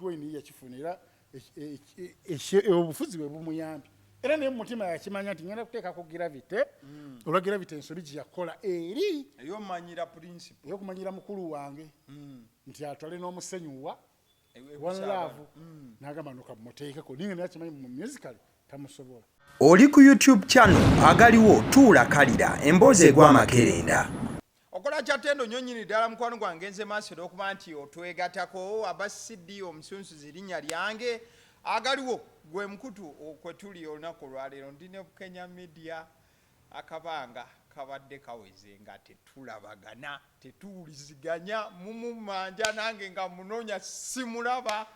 Wayne yakifunira obufuzi bwe bumuyambi era naye mutima yakimanya nti ngenda kuteekako gravity olwa gravity ensobi gye yakola eri ey'omanyira principle ey'okumanyira mukulu wange nti atwale n'omusenyuwa one love n'agamba nokamuteekeko ninga naye akimanyi mu musical tamusobola. Oli ku YouTube channel agaliwo tuula kalira emboozi egw'amakerenda. okola kyatendo nyonyini ddala mukwano gwange nze maaso n'okuba nti otwegatako abasidi omusunsuzi linnya lyange agaliwo gwe mukutu kwe tuli olunaku olwaleero ndine Kenya Media akabanga kabadde kaweze nga tetulabagana tetuwuliziganya mumumanja nange nga munoonya simulaba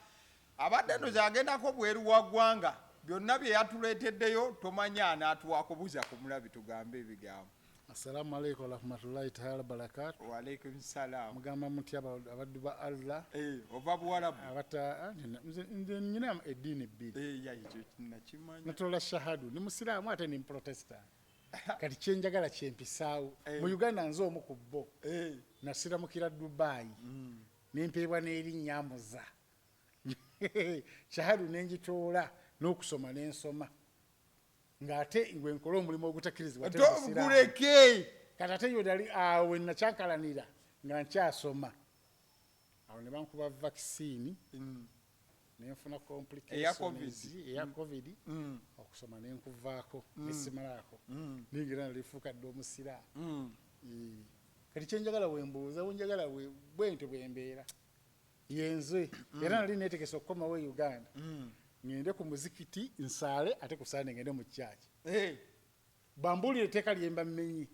abadde ndoza agendako bweru wa ggwanga byonna bye yatuleeteddeyo tomanya anaatuwakubuza ku mulabi tugambe ebigambo. Assalamu alaikum warahmatullahi ta'ala barakatuh. Wa alaikum salam. Mugamba muti abaddu ba Allah. Ova buwalabu. Abata nze nyina eddiini bbiri. Ya ekyo nakimanya. Natola shahadu ni musiraamu ate ni protestant. Kati kyenjagala kyempisaawo. Mu Uganda nze omu ku bo. Nasiramukira Dubai. Nempeebwa n'erinnya Muza. Shahadu nenjitoola n'okusoma n'ensoma. Ngate ngwe nkola omulimu ogutakkirizibwa guleke kati ate yo dali awe nakyakalanira nga nkyasoma awo ne bankuba vaccine nenfuna complications eya covid okusoma nenkuvaako nesimalaako ningira nalifuuka dde omusiraamu kati kyenjagala wembuuza wenjagala bwente bwembeera yenze era nali neetegesa okukomawo e Uganda ngende ku muzikiti nsaale ate kusaane ngende mu church bambulire teka lyemba mmenyi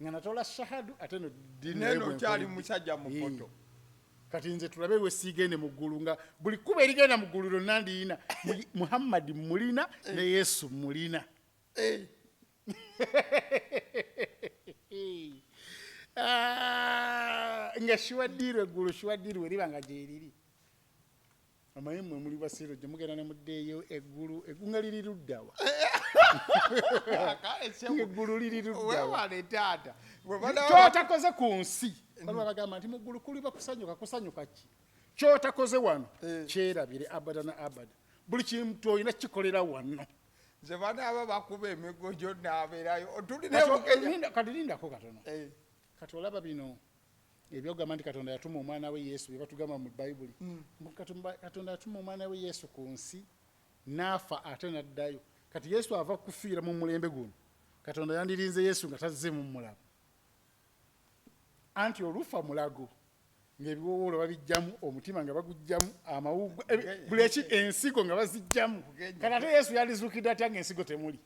nga natola shahadu ate no dineno kyali musajja mu foto kati nze tulabe we sigende mu ggulu nga buli kuba erigenda mu ggulu lonna ndiina Muhammad mulina ne Yesu mulina nga shiwadirwe eggulu shiwadirwe liba nga gyeriri amaye mwe muli basiro gye mugenda ne muddeeyo eggulu eggunga liri luddawa eggulu liri luddawa kyotakoze ku nsi baba bagamba nti mu ggulu kuliba kusanyuka ki kyotakoze wano kyerabire abada na abada buli kintu olina kikolera wano nze banaaba bakuba emigo gyonna abeerayo kati lindako katono kati olaba bino ebyogamba nti Katonda yatuma omwana we Yesu bye batugamba mu Bayibuli Katonda yatuma omwana we Yesu ku nsi n'afa ate n'addayo kati Yesu ava kufiira mu mulembe guno Katonda yandirinze Yesu nga tazze mu mulago anti olufa mulago ng'ebiwoowolo babijjamu omutima nga bagujjamu amawugwa buli eki ensigo nga bazijjamu kati ate Yesu yalizuukidde atya ng'ensigo temuli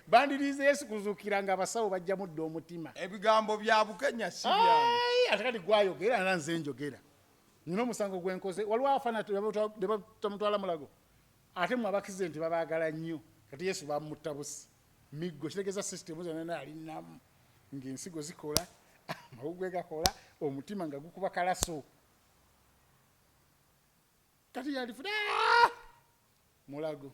bandirize Yesu kuzuukira nga abasawo bajja mudde omutima ebigambo bya Bukenya si byange ate kati gwayogera era nze njogera nina omusango gwenkoze waliwo afana tamutwala mulago ate mu abakize nti babaagala nnyo kati Yesu bamutta busi miggo kitegeeza sisitemu zonna naye alinamu ng'ensigo zikola amawugwe gakola omutima nga gukuba kalaso kati yalifuna mulago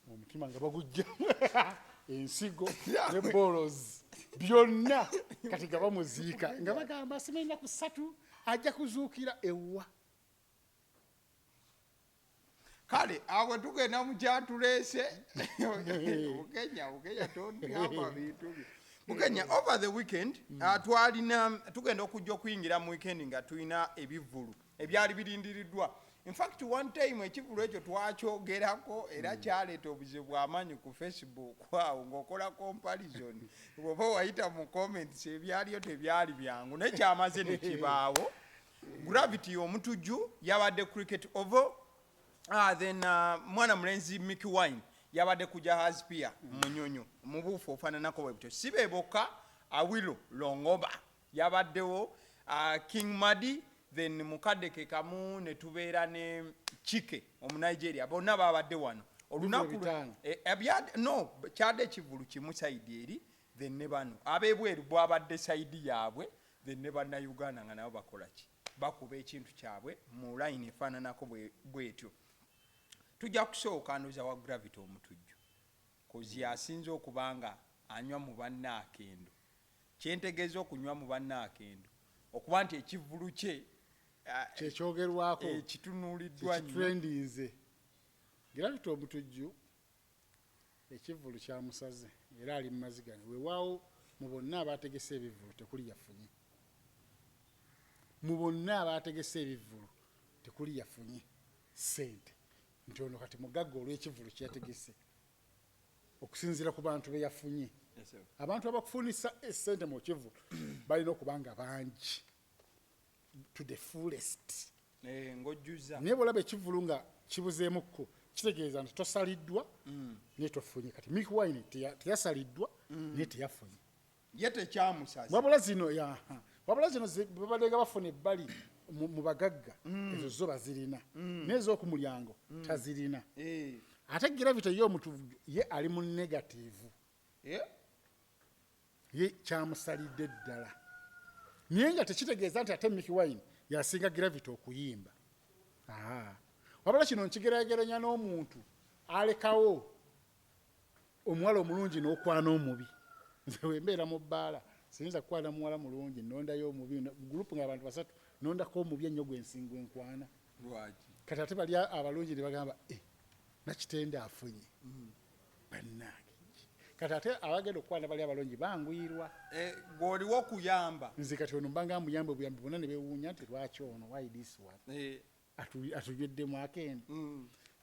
omutima nga bagujjamu ensigo ne bolos byonna kati nga bamuziika nga bagamba asima ennaku 3 ajja kuzuukira ewa kale awe tugenda mu kyatuleese Bukenya tondiyamba bintu bye Bukenya over the weekend tugenda okujja okuyingira mu weekend nga tulina ebivvulu ebyali birindiriddwa. In fact, one time ekivulu ekyo twakyogerako era kyaleeta obuzibu bw'amaanyi ku Facebook awo ng'okola comparison bw'oba wayita mu comments ebyaliyo tebyali byangu naye kyamaze ne kibaawo. Gravity omutujju yabadde cricket oval then mwana mulenzi Mickey Wine yabadde ku Jahazi Pier Munyonyo mu buufu ofaananako bwe butyo si be bokka Awilo Longoba yabaddewo King Madi then mukadde ke kamu ne tubeera ne Chike Omunigeria bonna babadde wano olunaku no kyadde ekivulu kimu side eri then ne bano abebweru bwabadde side yaabwe then ne bannayuganda nga nabo bakola ki bakuba ekintu kyabwe mu line efaananako bwetyo. Tujja kusooka ndoza wa Gravity omutujju kozi asinze okubanga anywa mu bannaakendo kyentegeeza okunywa mu bannaakendo okuba nti ekivulu kye kyekyogerwako kitunuuliddwa nnyo. trendinze Gravity omutujju ekivulu kyamusaze era ali mu mazigani weewaawo mu bonna abaategese ebivulu tekuli yafunye mu bonna abaategese ebivulu tekuli yafunye ssente nti ono kati mugagga olw'ekivulu kyeyategese okusinziira ku bantu be yafunye. Abantu abakufunisa essente mu kivulu balina okuba nga bangi to the fullest. Ng'ojjuza naye bw'olaba ekivulu nga kibuzeemukko kitegeeza nti tosaliddwa naye tofunye. Kati Mick Wine teyasaliddwa naye teyafunye ye tekyamusaza. wabula zino babadde nga bafuna ebbali mu bagagga ezo zo bazirina naye ez'oku mulyango tazirina. Ate Gravity ye omutujju ye ali mu negativu ye kyamusalidde ddala naye nga tekitegeeza nti ate Mick Wine yasinga Gravity okuyimba. Wabula kino nkigeraageranya n'omuntu alekawo omuwala omulungi n'okwana omubi. Nze wembeera mu bbaala siyinza kukwana muwala mulungi nondayo omubi gurupu ng'abantu basatu nondako omubi ennyo gwensinga enkwana. Kati ate bali abalungi ne bagamba Nakitende afunye bannange. Kati ate abagenda okukwana bali abalungi banguyirwa. Gw'oliwo okuyamba nze kati ono mbanga muyambe obuyambi bonna ne beewuunya nti lwaki ono why this one atujweddemu akendo.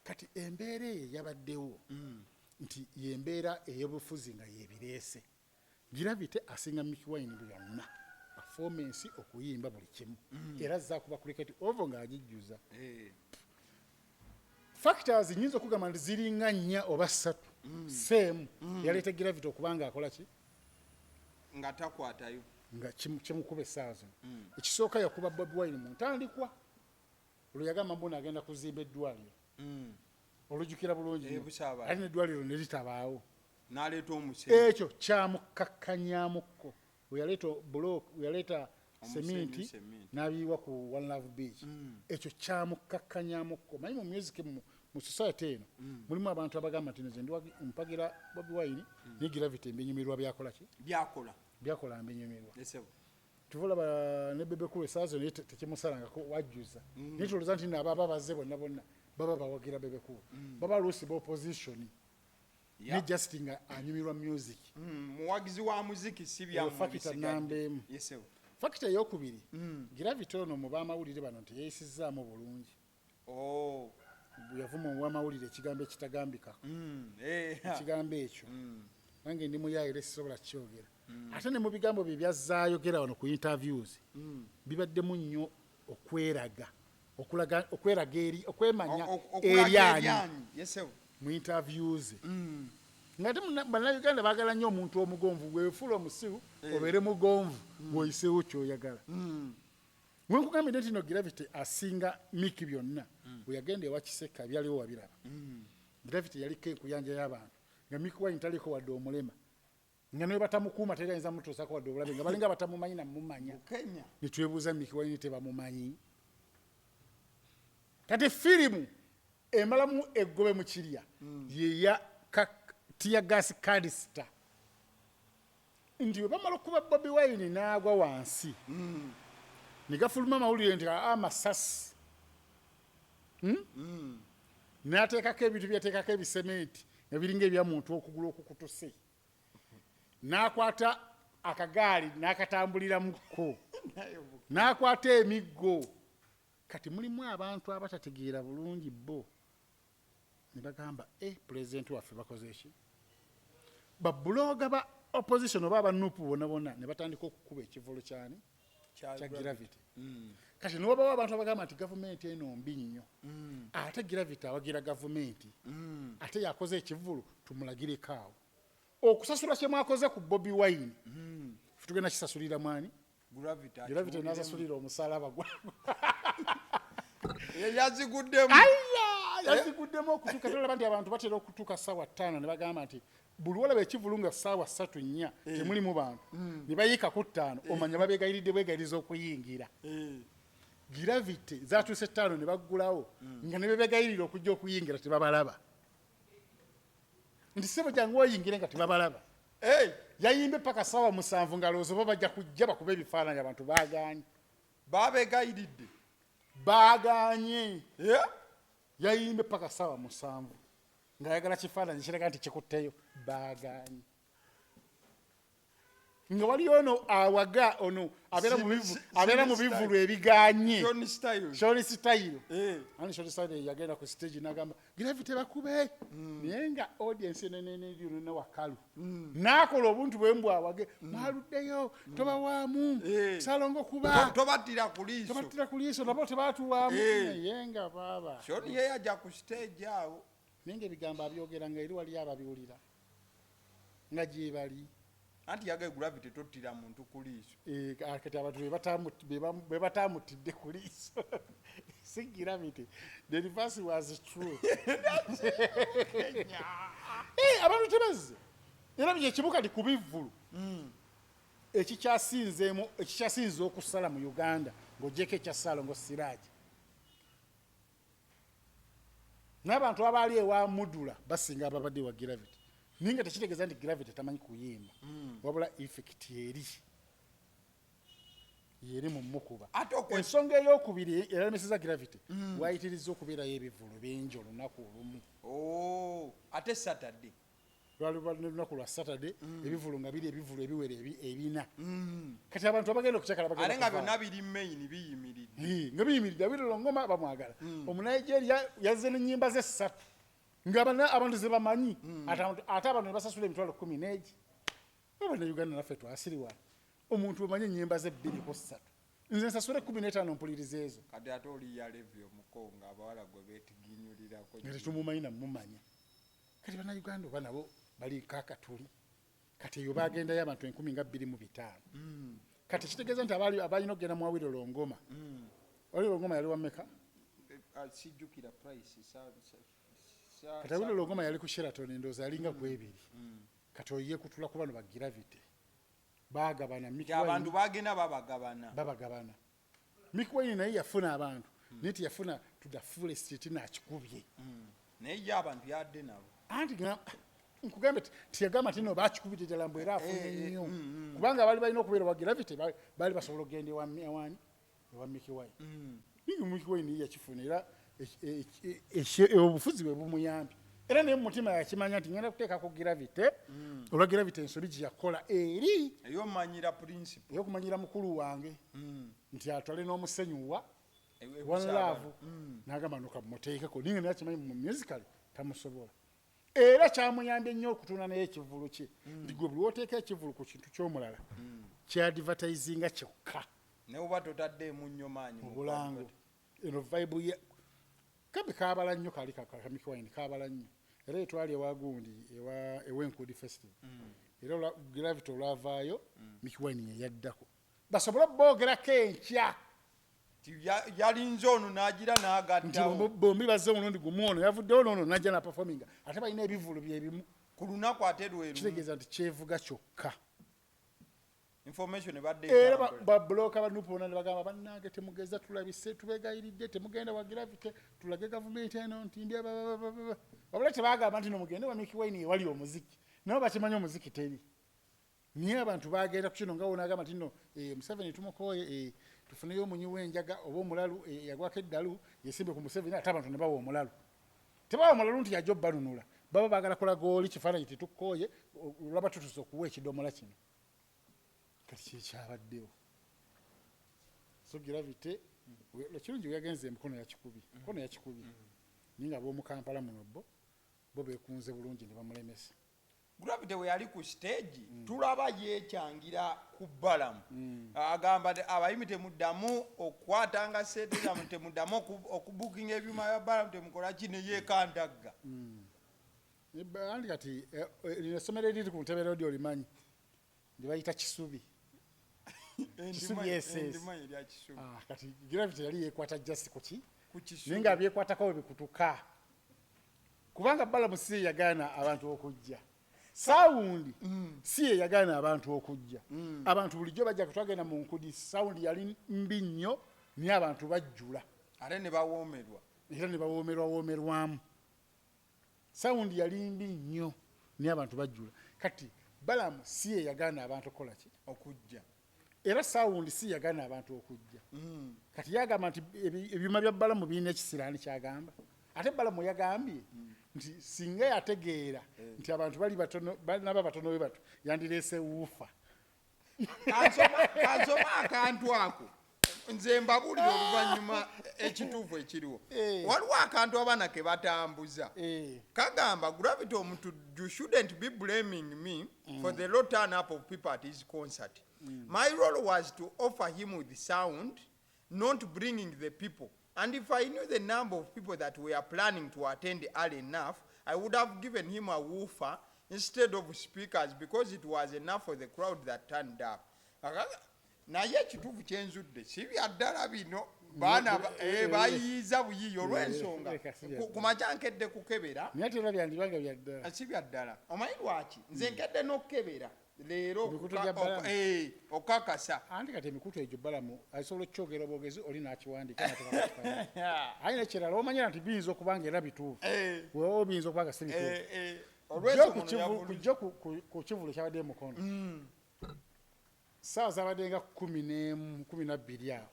Kati embeera eyo yabaddewo nti yembeera ey'obufuzi nga yebireese. Gravity asinga Mick Wine byonna performance okuyimba buli kimu era zaakuba cricket ovo ng'agijjuza. Factors nyinza okugamba nti ziringa 4 oba 3 same yaleeta Gravity okuba nga akola ki nga takwatayo nga kimukuba essaawa zino. Ekisooka yakuba Bobi Wine mu ntandikwa olwo yagamba mbona agenda kuzimba eddwaliro olujjukira bulungi ate n'eddwaliro ne litabaawo n'aleeta omusenyu. Ekyo kyamukkakkanyaamukko we yaleeta seminti n'abiyiwa ku One Love Beach. Ekyo kyamukkakkanyaamukko. Manyi mu music mu society eno mulimu abantu abagamba nti nze mpagira Bobi Wine ne Gravity embenyumirwa byakola mbenyumirwa. Tuvulaba ne Bebe Cool essaawa naye tekimusalangako wajjuza naye tulowooza nti naababa bazze bonna baba bawagira Bebe Cool baba luusi opposition ne Justin nga anyumirwa music. Muwagizi wa muziki si Factor nambeemu. Factor eyokubiri Gravity ono mu baamawulire bano nti yeeyisizaamu bulungi. Yavuma mu bwamawulire ekigambo ekitagambikako ekigambo ekyo nange ndi muyaire sisobola kukyogera. Ate ne mu bigambo bye byazaayogera wano ku interviews bibaddemu nnyo okweraga okwemanya eryanyi mu interviews. Ngate bannayuganda baagala nnyo omuntu omugonvu gwefuula omusiru obeere mugonvu gwoyiseewo kyoyagala. Wenkugambye nti no Gravity asinga Mick byonna bwe yagenda ewa Kiseka byaliwo wabiraba. Gravity yaliko enkuyanja y'abantu nga Mick Wine taliko wadde omulema nga naye batamukuuma terayinza mutuusako wadde obulabe nga balinga batamumanyi namumanya ne twebuuza Mick Wine tebamumanyi. Kati firimu emalamu eggobe mu kirya yeya Tear Gas Canister nti bwe bamala okuba Bobi Wine n'agwa wansi ne gafuluma amawulire nti amasasi n'ateekako ebintu byateekako ebisementi nga biringa ebya muntu okugulu okukutuse n'akwata akagaali n'akatambuliramuko n'akwata emiggo. Kati mulimu abantu abatategeera bulungi bo ne bagamba pulezidenti waffe bakoze eki. Babuloga ba opposition oba abanupu bonna ne batandika okukuba ekivolo kyani kya Gravity. Kati n'obawo abantu abagamba nti gavumenti eno mbi nnyo ate Gravity awagira gavumenti ate yakoze ekivulu tumulagireko awo. Okusasula kye mwakoze ku Bobi Wine tugenda kisasulira mwani Gravity n'asasulira omusalaba gwa yaziguddemu okutuuka tolaba nti abantu batera okutuuka ssaawa 5 ne bagamba nti buli olaba ekivulu nga ssaawa 3-4 temulimu bantu ne bayiika ku 5 omanya babeegayiridde bwegayiriza okuyingira. Gravity zaatuuse 5 ne baggulawo nga ne bebeegayirira okujja okuyingira tebabalaba nti sebo jangu oyingire nga tebabalaba. Yayimbe paka ssaawa 7 nga lowooza oba bajja kujja bakuba ebifaananyi abantu baagaanye. babegayiridde baaganye yayimbe paka ssaawa 7 ng'ayagala kifaananyi kiraga nti kikutteyo baaganye nga wali ono awaga ono abeera mu bivulu ebiganye Shoni Style ani Shoni Style yagenda ku stage n'agamba Gravity bakube naye nga audience ne wakalu n'akola obuntu bwembu awage mwaluddeyo tobawaamu salongo kuba tobattira ku liiso nabo tebaatuwaamu naye nga baaba Shoni ye yajja ku stage awo naye nga ebigambo abyogera nga eri wali ababiwulira nga gye bali anti yagaye Gravity tottira muntu ku liiso kati abantu be bataamutidde ku liiso si Gravity the reverse was true abantu tebazze era bye kibu kati ku bivvulu ekikyasinze okusala mu Uganda ng'ogyeko ekya Ssaalongo Siraagi n'abantu abaali ewa Mudula basinga ababadde wa Gravity ninga tekitegeeza nti Gravity tamanyi kuyimba wabula effect yeri mu mukuba ensonga ey'okubiri eralemeseza Gravity wayitiriza okubeerayo ebivvulu bingi olunaku olumu ate Saturday lunaku lwa Saturday ebivvulu nga biri ebivvulu ebiwera ebina kati abantu abagenda okukyakala ale nga byonna biri main biyimiridde nga biyimiridde Awilo Ngoma bamwagala Omunigeria yazze n'ennyimba ze 3 nga abantu ze bamanyi ate abantu ne basasula emitwalo 11 Uganda naffe twasiriwa omuntu omanyi ennyimba ze 2 nze nsasule 15 mpuliriza ezo kati ate oli ya levi omukonga abawala gwe beetiginyulirako nga tetumumanyi namumanya kati bannayuganda oba nabo bali kakatuli kati eyo bagendayo abantu 25,000 kati kitegeeza nti abalina okugenda mu Awilo Ngoma Awilo Ngoma yali wameka sijjukira price kati Awilo Ngoma yali ku Sheraton ndowooza alinga ku 2 kati oye kutula ku bano ba Gravity bagabana abantu bagenda babagabana Mick Wayne naye yafuna abantu neti yafuna to the fullest tinakikubye naye ye abantu yadde nabo anti nkugambe tiyagamba tino bakikubite ddala mbwe era afunye nnyo kubanga bali balina okubeera wa Gravity bali basobola okugenda ewa Mick Wayne ninga Mick Wayne yakifuna era obufuzi bwe bumuyambye era naye mumutima yakimanya nti ngenda kuteekako Gravity olwa Gravity ensobi gye yakola eri ey'okumanyira mukulu wange nti atwale n'omusenyuwa One Love n'agamba nokamuteekeko ninga naye akimanyi mu musical tamusobola era kyamuyambye nnyo okutunda naye ekivulu kye nti gwe buli woteeka ekivulu ku kintu ky'omulala kyadvertisinga kyokka ne oba totaddeemu nnyo maanyi mu bulango eno vibe ye kambi kaabala nnyo kali Mick Wayne kaabala nnyo era etwali ewagundi ewenkudi festival era Gravity olwavaayo Mick Wayne yeyaddako basobola boogerako enkya yalinze ono n'agira n'agattawo bombi bazze omulundi gumu ono yavuddewo noono n'ajja naperforminga ate balina ebivulu byebimu ku lunaku ate lweru kitegeeza nti kyevuga kyokka information ebadde era babulooka banupu bona ne bagamba bannange temugeza tulabise tubegayiridde temugenda wa Gravity tulage gavumenti eno nti ndi wabula tebagamba nti nomugende wa Mick Wayne ewali omuziki nabo bakimanyi omuziki teri niye abantu bagenda ku kino nga wonagamba nti nno Museveni tumukoye tufuneyo omunyi w'enjaga oba omulalu yagwako eddalu yesimbe ku Museveni ate abantu ne bawa omulalu tebawa omulalu nti yajja obbanunula baba baagala kulaga oli kifaananyi tetukkoye olaba tutusa okuwa ekidomola kino kati kyekyabaddewo so Gravity ekirungi weyagenze emikono yakikubi naye nga ab'omu Kampala muno bo beekunze bulungi ne bamulemesa Gravity we yali ku stage tulaba yeekyangira ku bbalamu agamba abayimi temuddamu okukwatanga sente zammwe temuddamu okubukinga ebyuma bya bbalamu temukola ki ne yeekandagga andi kati lino essomero eriri ku Ntebe Road olimanyi lye bayita Kisubi kati Gravity yali yeekwata just kuki naye nga byekwatako bikutuka kubanga bbalamu si yagaana abantu okujja Sound si yagaana abantu okujja abantu bulijjo bajja kutwagenda mu nkudi sound yali mbi nnyo naye abantu bajjula ate ne bawoomerwa era ne bawoomerwamu sound yali mbi nnyo naye abantu bajjula kati bbalamu si yagaana abantu okukola ki okujja era sound si yagana abantu okujja kati yagamba nti ebyuma bya Balamu birina ekisiraani kyagamba ate Balamu yagambye nti singa yategeera nti abantu bali batono naba batono we bato yandireese wuufa kansoma akantu ako nze mbabulira oluvannyuma ekituufu ekiriwo waliwo akantu abaana ke batambuza kagamba Gravity omuntu you shouldn't be blaming me for the low turn up of people at his concert. My role was to offer him with the sound, not bringing the people. And if I knew the number of people that were planning to attend early enough, I would have given him a woofer instead of speakers because it was enough for the crowd that turned up. Naye ekituufu kyenzudde si bya ddala bino baana bayiiza buyiiya olw'ensonga ku makya nkedde kukebera naye tera byandibanga bya ddala si bya ddala omanyi lwaki nze nkedde n'okukebera leero okakasa anti kati emikutu egyo Balamu asobola okukyogera obwogezi oli n'akiwandiika ayi nekirala omanyira nti biyinza okubanga era bituufu wewe biyinza okubanga si bituufu kujja ku kivulo kyabadde mukono saawa zabadde nga 12 awo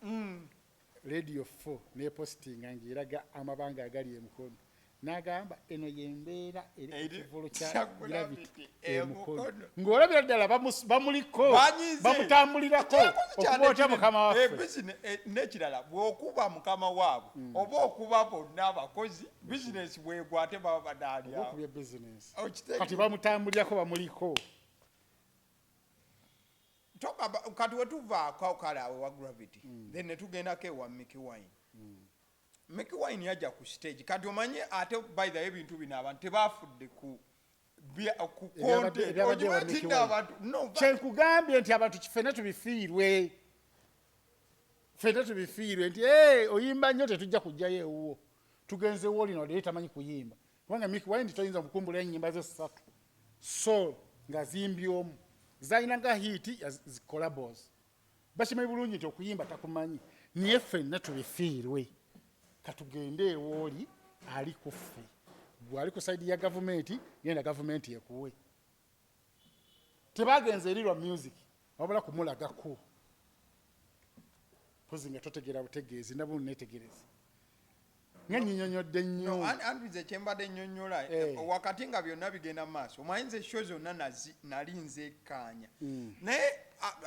radio 4 nepostinga ng'eraga amabanga agali emukono n'agamba eno yembeera eri ku kivulo kya Gravity emukono ng'olabira ddala bamuliko bamutambulirako okuboota mukama waffe n'ekirala bw'okuba mukama waabwe oba okuba bonna abakozi bizinesi bwegwa ate baba badaalyawo okubya bizinesi kati bamutambulirako bamuliko kati wetuvaako kale awe wa Gravity then netugendako ewa Mickey Wine Mickey Wine yajja ku stage kati omanye ate by the ebintu bino abantu tebafudde ku kyenkugambye nti abantu ffenna tubifiirwe nti oyimba nnyo tetujja kujjayo ewuwo tugenze wolino leero tamanyi kuyimba kubanga Mickey Wine toyinza mukumbula ennyimba ze 3 soul nga zimbye omu zalina nga hiiti zi collabos bakimanyi bulungi nti okuyimba takumanyi naye ffenna tubifiirwe katugende ewooli ali ku ffe bw'ali ku sayidi ya gavumenti genda gavumenti ekuwe tebagenze eri lwa music wabula kumulagako pozi nga totegeera butegeezi nabulu netegereza nga nyinyonyodde nnyo anduze kyembadde nnyonnyola wakati nga byonna bigenda mu maaso omanyi nze show zonna nali nzekkaanya naye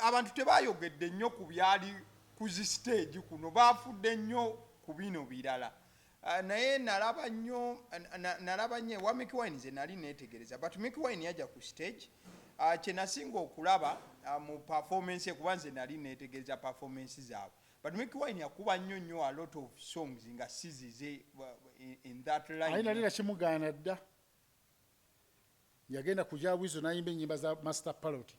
abantu tebayogedde nnyo ku byali ku zi stage kuno baafudde nnyo ku bino birala naye nalaba nnyo wa Mickey Wine nze nali neetegereza but Mickey Wine yajja ku stage kye nasinga okulaba mu performance kuba nze nali neetegereza performance zaabwe but Mickey Wine yakuba nnyo a lot of songs nga sizize in that line ayi nali nakimugaana dda yagenda kujja wizo nayimba ennyimba za Master Parrot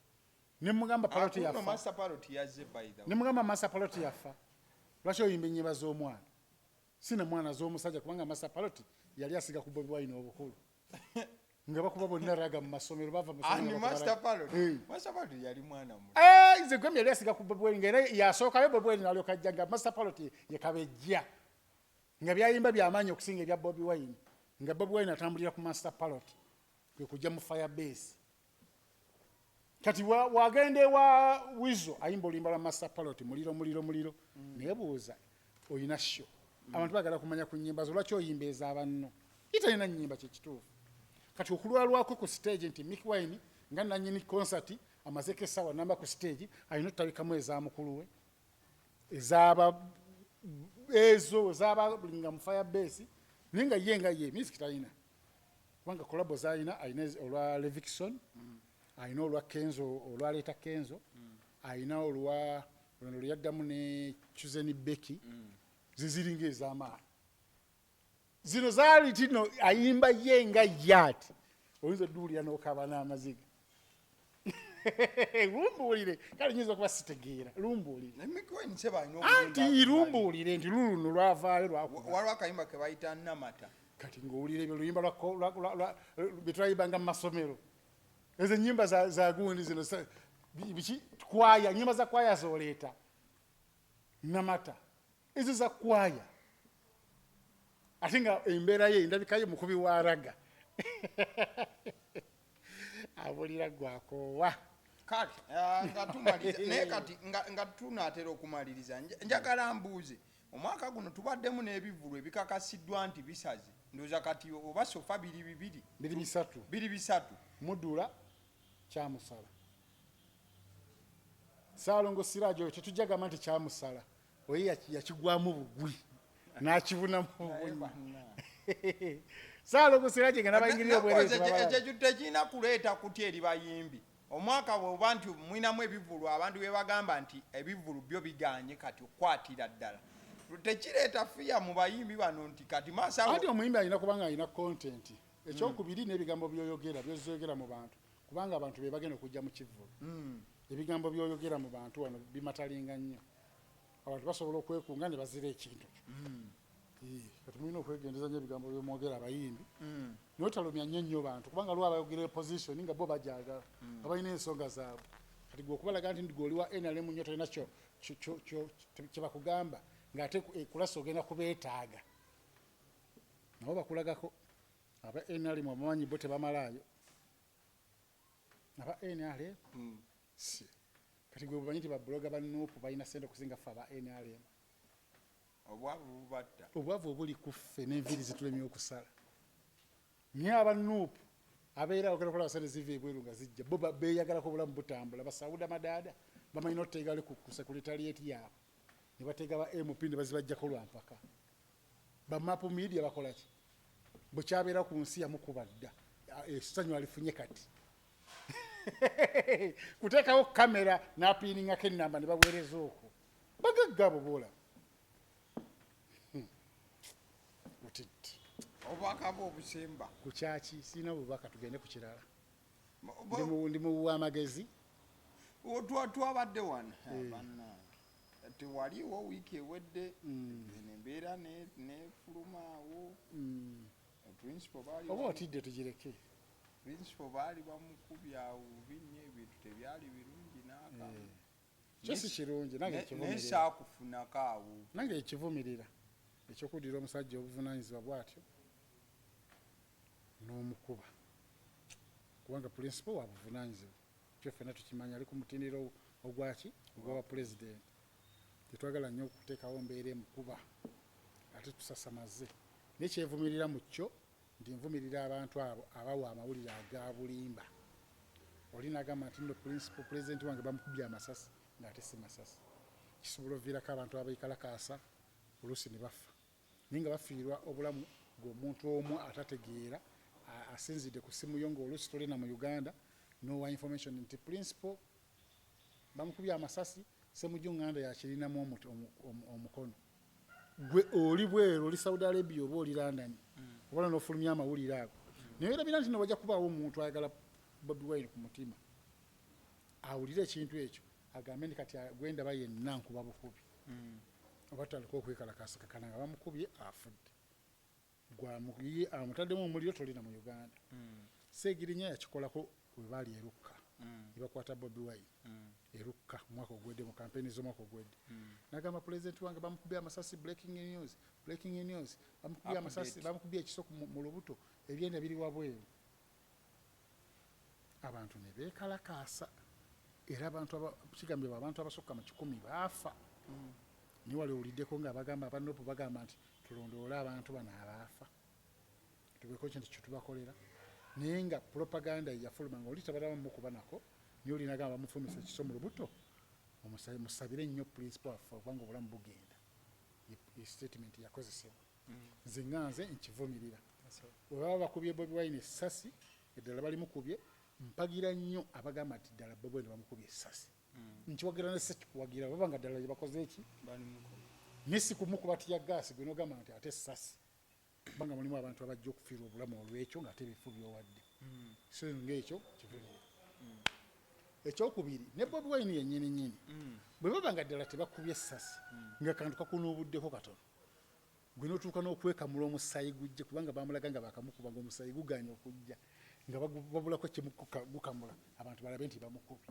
nemugamba Parrot yafa Master Parrot yazze by the way nemugamba Master Parrot yafa lwaki oyimba ennyimba z'omwana sina mwana z'omusajja kubanga Master Parrot yali asiga ku Bobi Wine obukulu nga bakuba bonna raga mu masomero bava mu masomero Master Parrot yali mwana mu nze gwemye yali asiga ku Bobi Wine ngera yasookayo Bobi Wine nalyoka ajja nga Master Parrot ye kabejja nga byayimba byamaanyi okusinga ebya Bobi Wine nga Bobi Wine atambulira ku Master Parrot kwe kujja mu Firebase kati wagende wa Wizo ayimba olimba lwa Master Parrot muliro nebuuza oyina show abantu bagala kumanya ku nnyimba zo lwaki oyimba ez'abanno italina nnyimba kyekituufu kati okulwalwako ku stage nti Mickey Wine nga nannyini concert amazeko essaawa namba ku stage alina otutabikamu ez'amukulu we ezaba nga mu Firebase naye nga ye music talina kubanga kolabo zalina alina olwa Levikson alina olwa Kenzo olwaleeta Kenzo alina olwa luno luyaddamu ne Chuzeni Becky ziziringa ez'amaanyi zino zaali tino ayimba ye nga yati oyinza odduulira n'okaba n'amaziga lumbuulire kale nyinza okuba sitegeera lumbuulire anti lumbuulire nti luluno lwavaayo waliwo akayimba ke bayita Namata kati ng'owulira ebyo luyimba bye twayimbanga mu masomero ezo ennyimba za gundi zino kwaya nnyimba za kwaya z'oleeta Namata ezo za kwaya ate nga embeera ye endabikaye mukubi wa raga abulira gwakoowa kale nga tumaliriza naye kati nga tunaatera okumaliriza njagala mbuuze omwaka guno tubaddemu n'ebivulu ebikakasiddwa nti bisaze ndowooza kati oba sofa biri bisatu Mudula kyamusala Ssaalongo Siraajo oyo tetujagamba nti kyamusala oye yakigwamu bugwi n'akibunamu bugwi Ssaalongo Siraajo nga nabayingirira obwereezi ekyo tekirina kuleeta kutya eri bayimbi omwaka bwoba nti mwinamu ebivulu abantu be bagamba nti ebivulu byo biganye kati okwatira ddala tekireeta fiya mu bayimbi bano nti kati ati omuyimbi alina kubanga alina content ekyokubiri n'ebigambo byoyogera mu bantu kubanga abantu be bagenda okujja mu kivulu ebigambo byoyogera mu bantu wano bimatalinga nnyo abantu basobola okwekunga ne bazira ekintu kati mulina okwegendeza nnyo ebigambo byomwogera abayimbi notalumya nnyo bantu kubanga lwa bayogera position nga bo bajagala abalina ensonga zaabwe kati gwe okubalaga nti gwe oli wa NRM nnyo tolina kye bakugamba ng'ate kulasa ogenda kubeetaaga nabo bakulagako aba NRM abamanyi bo tebamalaayo aba NRM kati gwe bumanyi nti babuloga banuupu balina sente okusinga ffe aba NRM obwavu obuli ku ffe n'enviiri zitulemye okusala naye abanuupu abeera ogenda okola basente ziva ebweru nga zijja bo beeyagalako obulamu butambula basawuda madaada bamanyi n'oteega ali ku sekuritalieti yaabwe ne bateega ba MP ne bazibajjako lwampaka bamapu media bakola ki bukyabeera ku nsi yamukuba dda essanyu alifunye kati kuteekawo kamera n'apiiningako ennamba ne baweereza okwo bagaggabo boola utidde obubaka bw'obusemba ku kyaki sirina obubaka tugende ku kirala ndi mu wamagezi twabadde wano bannange tewaliwo wiiki ewedde nembeera nefulumaawo principal baali oba otidde tugireke principal baali bamukubya binnya ebintu tebyali birungi n'akamu kyo si kirungi nesaakufunako awo nange ekivumirira ekyokuddira omusajja obuvunaanyizibwa bw'atyo n'omukuba kubanga principal wa buvunaanyizibwa kyo ffenna tukimanya ali ku mutindiro ogwaki ogwaba pulezidenti tetwagala nnyo okuteekawo mbeera emukuba ate tusasamaze naye kyevumirira mu kyo nti nvumirira abantu abo abawa amawulire aga bulimba oli n'agamba nti nno principal pulezidenti wange bamukubye amasasi ng'ate si masasi kisobola oviirako abantu abeekalakaasa oluusi ne bafa naye nga bafiirwa obulamu ng'omuntu omu atategeera asinzidde ku simu yo ng'oluusi tolina mu Uganda nowa information nti principal bamukubye amasasi semujunganda yakirinamu omukono gwe oli bweru oli Saudi Arabia oba oli London obala n'ofulumya amawulire ago naye erabira nti wajja kubaawo omuntu ayagala Bobi Wine ku mutima awulire ekintu ekyo agambe nti kati gwendaba yenna nkuba bukubi oba taliko okwekalakasa kakana nga bamukubye afudde gwamuye amutaddemu omuliro tolina mu Uganda Seegirinya yakikolako we baali erukka ne bakwata Bobi Wine erukka mwaka ogwedde mu kampeni z'omwaka ogwedde nagamba pulezidenti wange bamukubye amasasi breaking news bamukubye amasasi bamukubye ekisoko mu lubuto ebyenda biri wabweru abantu ne beekalakaasa era kigambibwa abantu abasukka mu 100 baafa niye wali owuliddeko ng'abagamba abanopu bagamba nti tulondoole abantu bano abaafa tubeko kintu kyetubakolera naye nga propaganda yafuluma nga oli tabalamu mukuba nako niye olinagamba bamufumisa ekiso mu lubuto musabire nnyo principal waffe obanga obulamu bugenda statement yakozesebwa nze nganze nkivumirira webaba bakubye Bobi Wine essasi eddala balimukubye mpagira nnyo abagamba nti ddala Bobi Wine bamukubye essasi nkiwagira ne sekikuwagira babanga ddala yebakoze eki nesi kumukuba tiya gaasi gwe nogamba nti ate essasi kubanga mulimu abantu abajja okufiirwa obulamu olwekyo ng'ate ebifu byowadde so ng'ekyo kivumirira ekyokubiri ne Bobi Wine yennyini bwe baba nga ddala tebakubye essasi nga kantu kakunuubuddeko katono gwe n'otuuka n'okwekamula omusaayi gujje kubanga bamulaga nga bakamukuba nga omusaayi guganya okujja nga babulako kyemugukamula abantu balabe nti bamukubye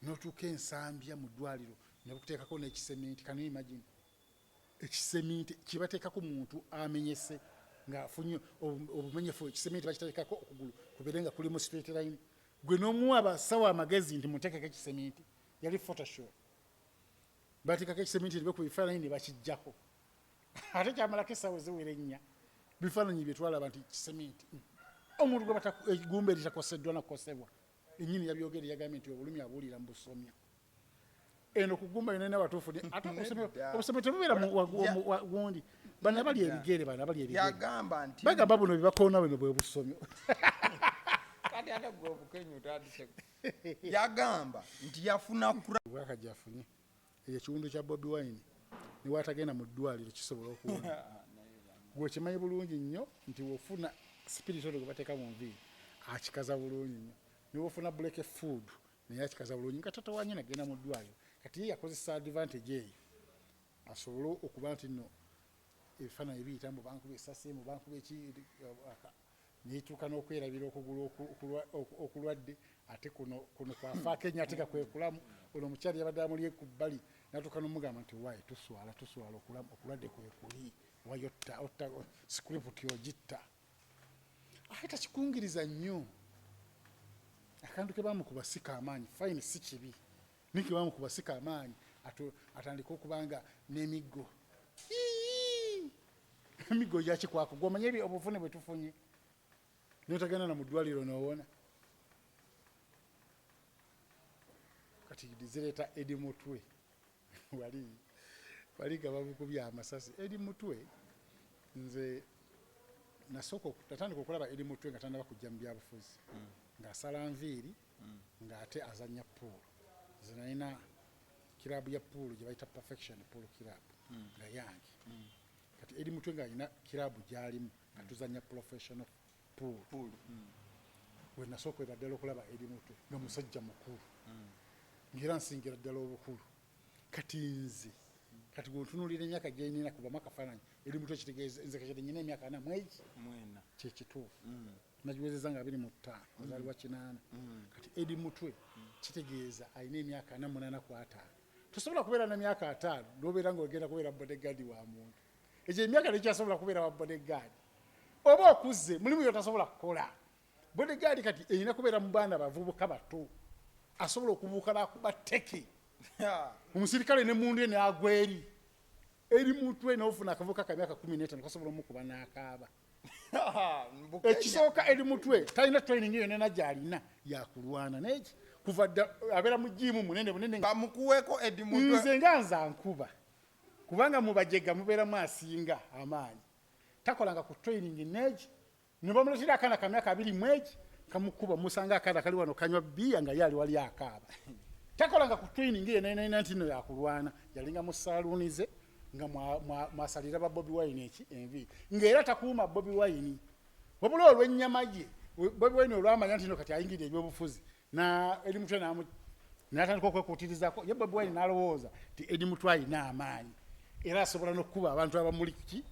n'otuuka ensambya mu ddwaliro ne bakuteekako n'ekisementi kanu imagine ekisementi kibateekako muntu amenyese ng'afunye obumenyefu ekisementi bakiteekako okugulu kubeere nga kuli mu straight line gwe n'omuwa abasawo amagezi nti muteekeko ekisementi yali photoshop bateekako ekisementi ne bakuba ebifaananyi ne bakijjako ate kyamalako essaawa ziwera ennya bifaananyi bye twalaba nti kisementi omuntu gwe egumba eritakoseddwa nakosebwa ennyini yabyogere yagambye nti obulumi abuwulira mu busomyo eno kugumba yona n'abatuufu ate obusomyo tebubeera gundi bana bali ebigere yagamba nti bagamba buno byebakoona bino bwe busomyo kati ate gwe obukenyu otandise yagamba nti yafuna bwaka gyafunye ekyo ekiwundu kya Bobi Wine niwaatagenda mu ddwaliro kisobola okuwona gwe kimanyi bulungi nnyo nti wofuna spiritual gwe bateeka mu nviiri akikaza bulungi nnyo niwofuna buleke food naye akikaza bulungi nga tata wanyina agenda mu ddwaliro kati ye yakozesa advantage eyo asobole okuba nti nno ebifaananyi biyita mu bankuba esasi mu bankuba netuuka n'okwerabira okugulu okulwadde ate kuno kwafaako ennyo ate gakwekulamu ono omukyali yabadde amulye ku bbali natuuka n'omugamba nti wayi tuswala okulwadde kwekuli wayotta sikuriputi ogitta ate takikungiriza nnyo akantu ke bamukuba sika amaanyi fine si kibi naye ke bamukuba sika amaanyi atandika okubanga n'emiggo emiggo gyakikwako gwomanye obuvune bwe tufunye notagenda na mu ddwaliro n'owona kati zireeta edi mutwe wali nga babukubya amasasi edi mutwe nze nasooka natandika okulaba edi mutwe nga tandaba kujja mu byabufuzi ng'asala nviiri ng'ate azannya puulu nze nalina kirabu ya puulu gye bayita perfection pool kirabu nga yange kati edi mutwe ng'alina kirabu gy'alimu nga tuzannya professional pool we nasookera ddala okulaba edi mutwe nga musajja mukulu ngera nsingira ddala obukulu kati nze kati gwentunuulira emyaka gyenina kubamu akafaananyi edi mutwe kitegeeza nze kakiri nyina emyaka 4 mwezi kyekituufu nagiwezeza nga 25 azaalibwa 8 kati edi mutwe kitegeeza alina emyaka 48 ku 5 tosobola kubeera na myaka 5 n'obeera ng'ogenda kubeera bodegaadi wa muntu ekyo emyaka tekyasobola kubeera wa bodegaadi oba okuze mulimu yotasobola kukola bodegaadi kati erina kubeera mu baana bavubuka bato asobola okubuuka nakuba teki omusirikale ne mundu ene agweri eri mutwe n'ofuna akavubuka ka myaka 15 kasobola omukuba n'akaaba ekisooka eri mutwe talina training yonna gy'alina yakulwana neki kuva abeera mu jiimu munene bamukuweko edi mutwe nze nga nzankuba kubanga mubajega mubeeramu asinga amaanyi takolanga ku training neegi nibamuletera akaana ka myaka 2 mwegi kamukuba musanga akaana kali wano kanywa bbiya nga yali wali akaaba takolanga ku training ye naina ntino yakulwana yalinga mu saluuni ze nga mwasalira ba Bobi Wine envi ng'era takuuma Bobi Wine wabula olw'ennyama ye Bobi Wine olwamanya ntino kati ayingidde ebyobufuzi na edi mutwe n'atandika okwekuutirizaako ye Bobi Wine n'alowooza nti edi mutwe alina amaanyi era asobola n'okukuba abantu abamuliki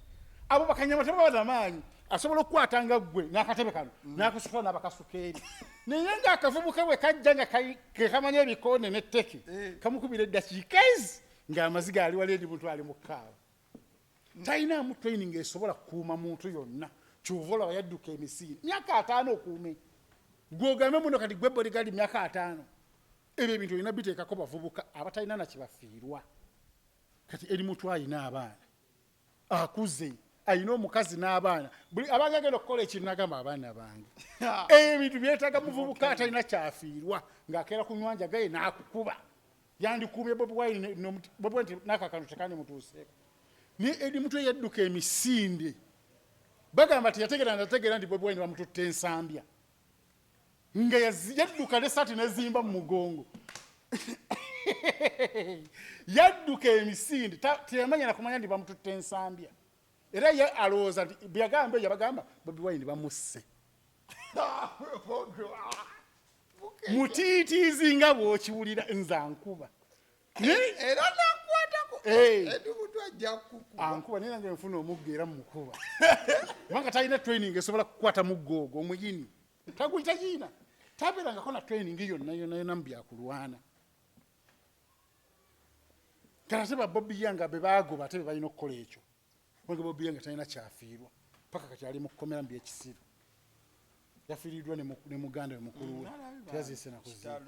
abo bakanyama tebaba n'amaanyi asobola okukwatanga ggwe n'akatebe kano n'akusukula n'abakasuka eri naye ng'akavubuka bwe kajja nga kekamanya ebikoone n'etteke kamukubira eddakiika ezi ng'amaziga ali wali edi muntu ali mu kaaba talinaamu training esobola kukuuma muntu yonna kyova olaba yadduka emisiri myaka 5 okuume gw'ogambe muno kati gwe bodyguard myaka 5 ebyo ebintu olina biteekako bavubuka abatalina nakibafiirwa kati edi muntu alina abaana akuze alina omukazi n'abaana buli abange agenda okukola ekintu n'agamba abaana bange ebintu byetaaga muvubuka atalina kyafiirwa ng'akeera ku nywanja gaye n'akukuba yandikuumye Bobi Wine n'akakano tekandi mutuuseeko naye edi mutwe yadduka emisinde bagamba nti yategeera nti Bobi Wine bamututte ensambya nga yadduka n'essaati n'ezimba mu mugongo yadduka emisinde teyamanya nakumanya nti bamututte ensambya era ye alowooza nti byagamba ebyo bagamba Bobi Wine bamusse mutiitiizi nga bw'okiwulira nzankuba era nakwatako edi mutwe ajja kukuba ankuba naye nange nfuna omuggo era mukuba kubanga talina training esobola kukwata muggo ogwo omuyini taguyitagiina tabeerangako na training yonna mu byakulwana kati ate ba Bobi Wine be baagoba ate be balina okukola ekyo kubanga Bobi Wine talina kyafiirwa paka kati ali mu kukomera mu byekisiru yafiiriddwa ne muganda we mukulu we teyaziise nakuziika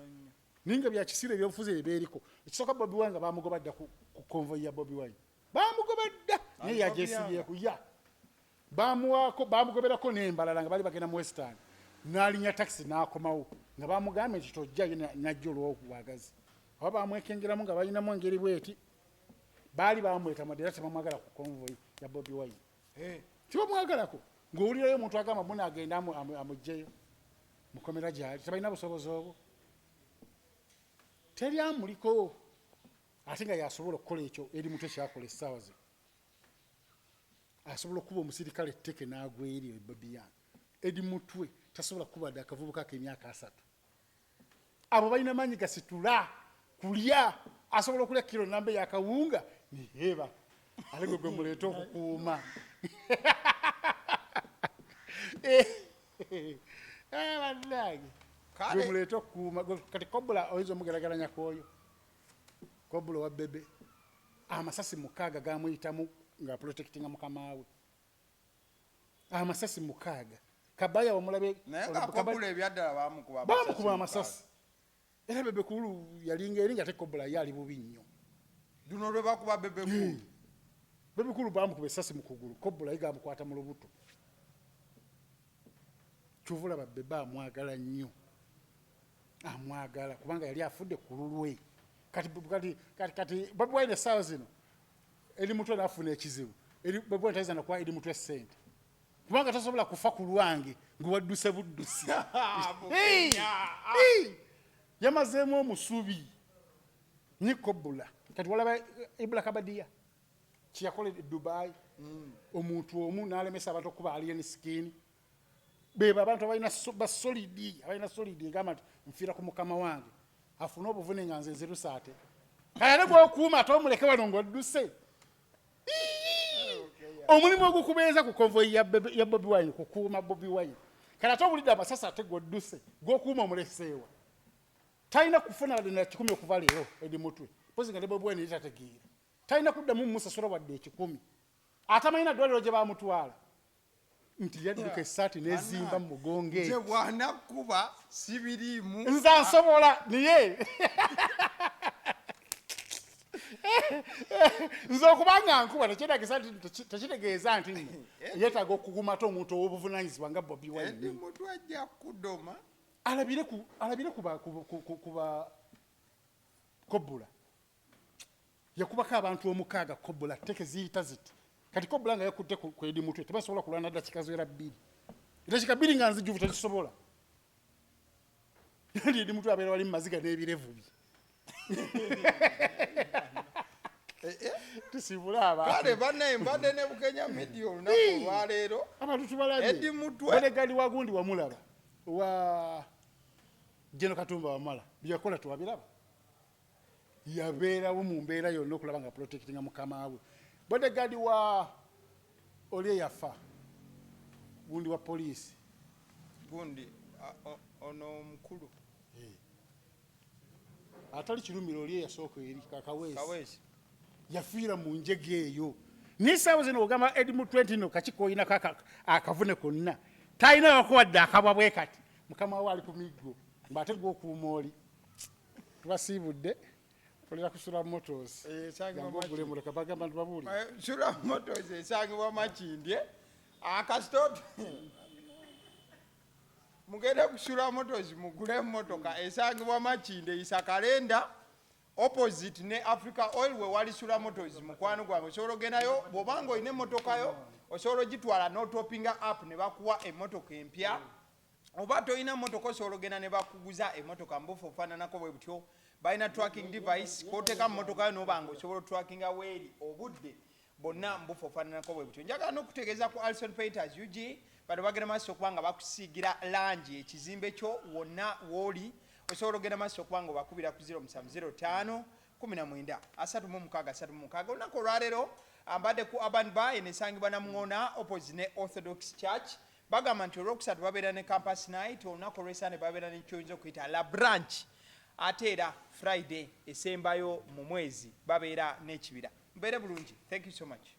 ninga bya kisiiro ebyobufuzi ebyeriko ekisooka Bobi Wine nga bamugoba dda ku konvoyi ya Bobi Wine bamugoba dda naye yagyesibyeku bamugoberako n'embalala nga bali bagenda mu Western n'alinya taxi n'akomawo nga bamugambye nti tojjayo najja olw'obwagazi oba bamwekengeramu nga balinamu engeri bweti baali bamweta madde era tebamwagala ku konvoyi ya Bobi Wine tibamwagalako ng'owulirayo omuntu agamba muna agenda amugjeyo mukomera gyali tebalina busobozi obwo teri amuliko ate nga yasobola okukola ekyo eri mutwe kyakola essaawa ze asobola okuba omusirikale etteke n'agwa eri Bobi Wine eri mutwe tasobola kuba dda akavubuka k'emyaka 3 abo balina maanyi gasitula kulya asobola okulya kilo nambe yakawunga niheba alego gwe muleeta okukuuma bannange gwe muleeta okukuuma kati Kobula oyinza omugerageranya kwoyo Kobula wa Bebe amasasi 6 gamuyitamu nga protectinga mukama we amasasi 6 Kabaya wamulabe Kobula ebyaddala bamukuba amasasi era Bebe kulu yalinga eringa te Kobula yali bubi nnyo duno lwe bakuba Bebe kulu Bebe kulu bamukuba essasi mu kugulu Kobula yiga amukwata mu lubuto Chuvula Bebe amwagala nnyo amwagala kubanga yali afudde ku lulwe kati Bobi Wine essaawa zino eri mutwe n'afuna ekizibu eri Bobi Wine tayiza nakuwa eri mutwe ssente kubanga tasobola kufa ku lwange ng'owadduse buddusi yamazeemu omusubi ni Kobula kati walaba Ibula Kabadiya kiyakola e Dubai omuntu omu n'alemesa abantu okuba alien skin beba abantu abalina basolidi ngamba nti nfiira ku mukama wange afuna obuvune nga nze nzirusaate kale gw'okuuma ate omuleke wano ng'odduse omulimu ogukubeeza ku konvoyi ya Bobi Wine kukuuma Bobi Wine kale ate obulidde amasasi ate gw'odduse gw'okuuma omuleseewa talina kufuna wadde 10 okuva leero eri mutwe pozi nga ne Bobi Wine tategeera talina kuddamu musasula wadde 10 atamalina ddwaliro gye bamutwala nti yadduka essaati n'ezimba mu mugonge nze bw'anakuba sibiriimu nze nsobola niye nze okubanga nkuba tekitegeeza nti yeetaaga okugumata omuntu ow'obuvunaanyizibwa nga Bobi Wine edi muntu ajja kudoma alabire kuba Kobula yakubako abantu 6 Kobula teke ziyita ziti kati Kobula nga yakutte ku edi mutwe tebasobola kulwana dakika ziwera 2 dakika 2 nga nzijuvu tezisobola yali edi mutwe abeera wali mu maziga n'ebirevu bye tusibula aba kale bannaye mbadde ne Bukenya Media olunaku olwaleero abantu tubalabye edi mutwe bodegali wagundi wamulaba wa Jeno Katumba wamala byakola tuwabiraba yabeerawo mu mbeera yonna okulaba nga protectinga mukama we bodegali wa oli yafa gundi wa poliisi gundi ono mukulu atali kirumiro oli yasooka eri Kaweesi yafiira mu njege eyo n'essaawa zino ogamba edimu 20 no kakikoyinako akavune konna talina wakuwadde akabwa bwe kati mukama we ali ku miggo mbate gw'okuuma oli tubasiibudde kolera kusula motors ogule emotoka bagamba nti babuuli sula motors esangibwa Makindye akasitoto mugende kusula motors mugule emotoka esangibwa Makindye isa kalenda opposite ne Africa Oil we wali sula motors mukwano gwange osobola ogendayo bw'obanga olina emmotoka yo osobola ogitwala n'otopinga app ne bakuwa emmotoka empya oba toyina mmotoka osobola ogenda ne bakuguza emmotoka mbufu ofaananako bwe butyo balina tracking device k'oteeka mu mmotoka yo n'obanga osobola otrackinga weeri obudde bonna mbufu ofaananako bwe butyo njagala n'okutegeeza ku Alison Painters UG bano bagenda maaso okubanga bakusiigira langi ekizimbe kyo wonna w'oli osobola ogenda maaso okubanga obakubira ku 0705 19 36 olunaku olwaleero mbadde ku Urban Bar enesangibwa Namuŋŋoona opposite ne Orthodox Church bagamba nti olwokusatu babeera ne campus night olunaku olw'Essande babeera ne kyoyinza okuyita la branch ate era Friday esembayo mu mwezi babeera n'ekibira mbeere bulungi. Thank you so much.